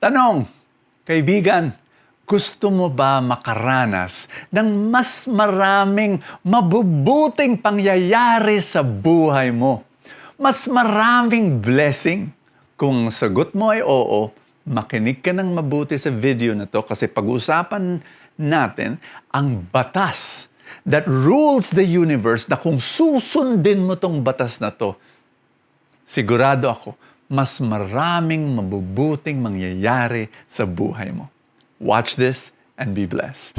Tanong, kaibigan, gusto mo ba makaranas ng mas maraming mabubuting pangyayari sa buhay mo? Mas maraming blessing? Kung sagot mo ay oo, makinig ka ng mabuti sa video na to kasi pag-usapan natin ang batas that rules the universe na kung susundin mo tong batas na to, sigurado ako, mas maraming mabubuting mangyayari sa buhay mo. Watch this and be blessed.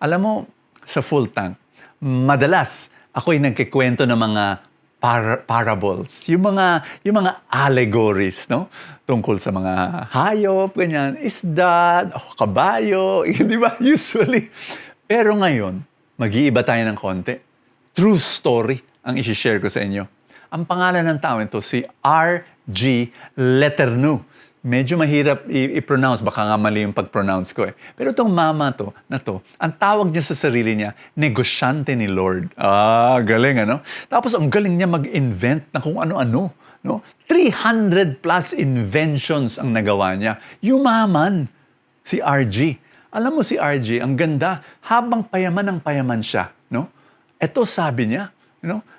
Alam mo, sa full tank, madalas ako'y nagkikwento ng mga parables, yung mga allegories, no? Tungkol sa mga hayop, ganyan, isda, kabayo, di ba? Usually. Pero ngayon, mag-iiba tayo ng konti. True story ang isi-share ko sa inyo. Ang pangalan ng tao ito, si R.G. Letourneau. Medyo mahirap i-pronounce, baka nga mali yung pag-pronounce ko eh. Pero itong mama na to, ang tawag niya sa sarili niya, negosyante ni Lord. Galing ano? Tapos ang galing niya mag-invent na kung ano-ano. No? 300 plus inventions ang nagawa niya. Yumaman si RG. Alam mo si RG, ang ganda, habang payaman ng payaman siya. No? Ito sabi niya,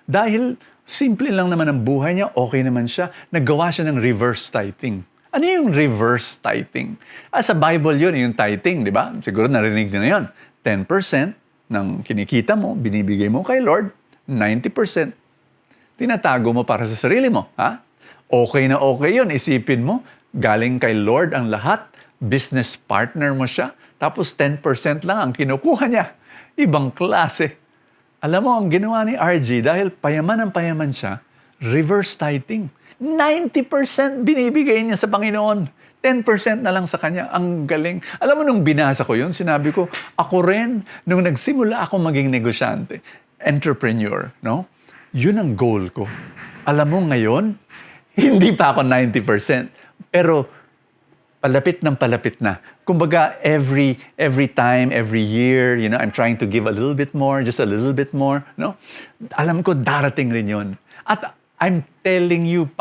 dahil simple lang naman ang buhay niya, okay naman siya, naggawa siya ng reverse tithing. Ano yung reverse tithing? Sa Bible yun, yung tithing, di ba? Siguro narinig niyo na yun. 10% ng kinikita mo, binibigay mo kay Lord, 90% tinatago mo para sa sarili mo. Ha? Okay na okay yun. Isipin mo, galing kay Lord ang lahat, business partner mo siya, tapos 10% lang ang kinukuha niya. Ibang klase. Alam mo, ang ginawa ni RG, dahil payaman siya, reverse tithing. 90% binibigay niya sa Panginoon. 10% na lang sa Kanya. Ang galing. Alam mo, nung binasa ko yun, sinabi ko, ako rin, nung nagsimula ako maging negosyante, entrepreneur, no? Yun ang goal ko. Alam mo, ngayon, hindi pa ako 90%. Pero, palapit na. Kumbaga, every time, every year, I'm trying to give a little bit more, just a little bit more, no? Alam ko, darating rin yun. At I'm telling you,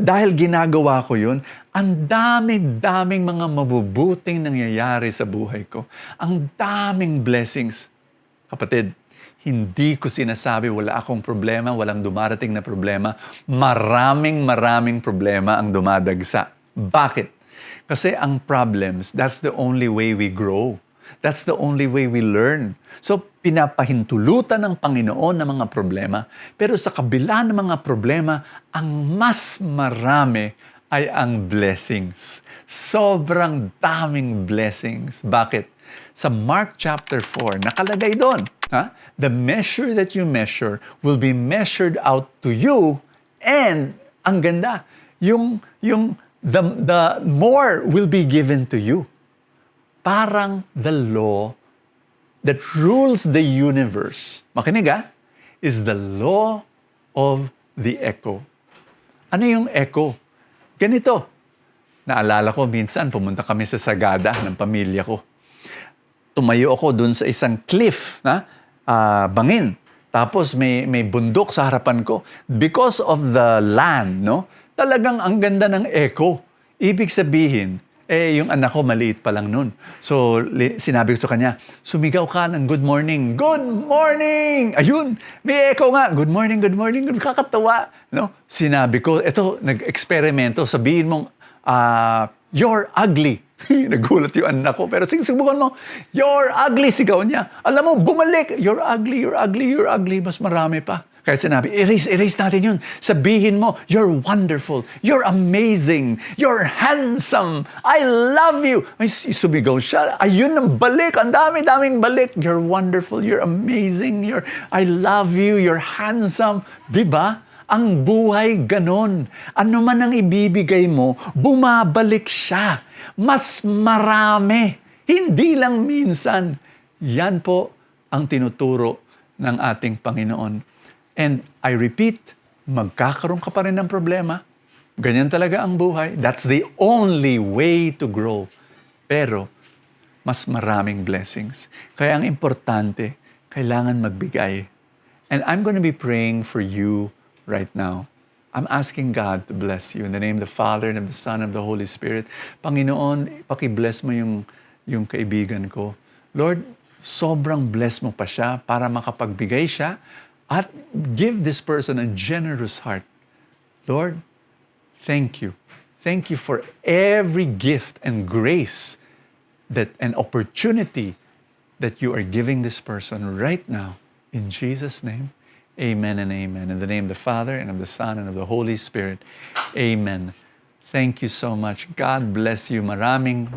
dahil ginagawa ko yun, ang daming mga mabubuting nangyayari sa buhay ko. Ang daming blessings. Kapatid, hindi ko sinasabi wala akong problema, walang dumarating na problema. Maraming problema ang dumadagsa. Bakit? Kasi ang problems, that's the only way we grow. That's the only way we learn. So, pinapahintulutan ng Panginoon ng mga problema. Pero sa kabila ng mga problema, ang mas marami ay ang blessings. Sobrang daming blessings. Bakit? Sa Mark chapter 4, nakalagay doon, the measure that you measure will be measured out to you, and ang ganda, the more will be given to you. Parang the law that rules the universe, makinig is the law of the echo. Ano yung echo? Ganito. Naalala ko, minsan pumunta kami sa Sagada ng pamilya ko. Tumayo ako dun sa isang cliff, bangin. Tapos may bundok sa harapan ko. Because of the land, talagang ang ganda ng echo. Ibig sabihin, yung anak ko, maliit pa lang nun. So, sinabi ko sa kanya, sumigaw ka ng good morning. Good morning! Ayun, may echo nga. Good morning. Kakatawa. No? Sinabi ko, eto, nag-eksperimento, sabihin mong, you're ugly. Nagulat yung anak ko. Pero subukan mo, you're ugly, sigaw niya. Alam mo, bumalik. You're ugly. Mas marami pa. Kaya sinabi, erase natin yun. Sabihin mo, you're wonderful, you're amazing, you're handsome, I love you. Ay, sumigaw siya. Ayun ang balik, ang daming balik. You're wonderful, you're amazing, I love you, you're handsome. Diba? Ang buhay ganon. Ano man ang ibibigay mo, bumabalik siya. Mas marami. Hindi lang minsan. Yan po ang tinuturo ng ating Panginoon. And I repeat, magkakaroon ka pa rin ng problema. Ganyan talaga ang buhay. That's the only way to grow. Pero, mas maraming blessings. Kaya ang importante, kailangan magbigay. And I'm going to be praying for you right now. I'm asking God to bless you in the name of the Father and of the Son and of the Holy Spirit. Panginoon, paki-bless mo yung kaibigan ko. Lord, sobrang bless mo pa siya para makapagbigay siya at give this person a generous heart. Lord, thank you. Thank you for every gift and grace that an opportunity that you are giving this person right now. In Jesus' name, amen and amen. In the name of the Father and of the Son and of the Holy Spirit, amen. Thank you so much. God bless you. Maraming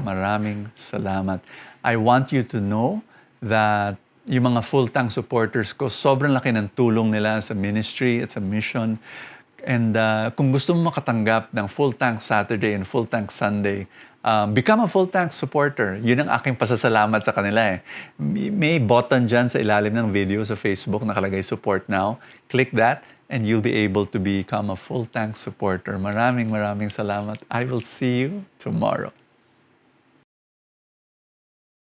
salamat. I want you to know that yung mga full-time supporters ko, sobrang laki ng tulong nila sa ministry at sa mission. And kung gusto mo makatanggap ng full tank Saturday and full tank Sunday, become a full tank supporter. Yun ang aking pasasalamat sa kanila eh. May button dyan sa ilalim ng video sa Facebook nakalagay support now. Click that and you'll be able to become a full tank supporter. Maraming salamat. I will see you tomorrow.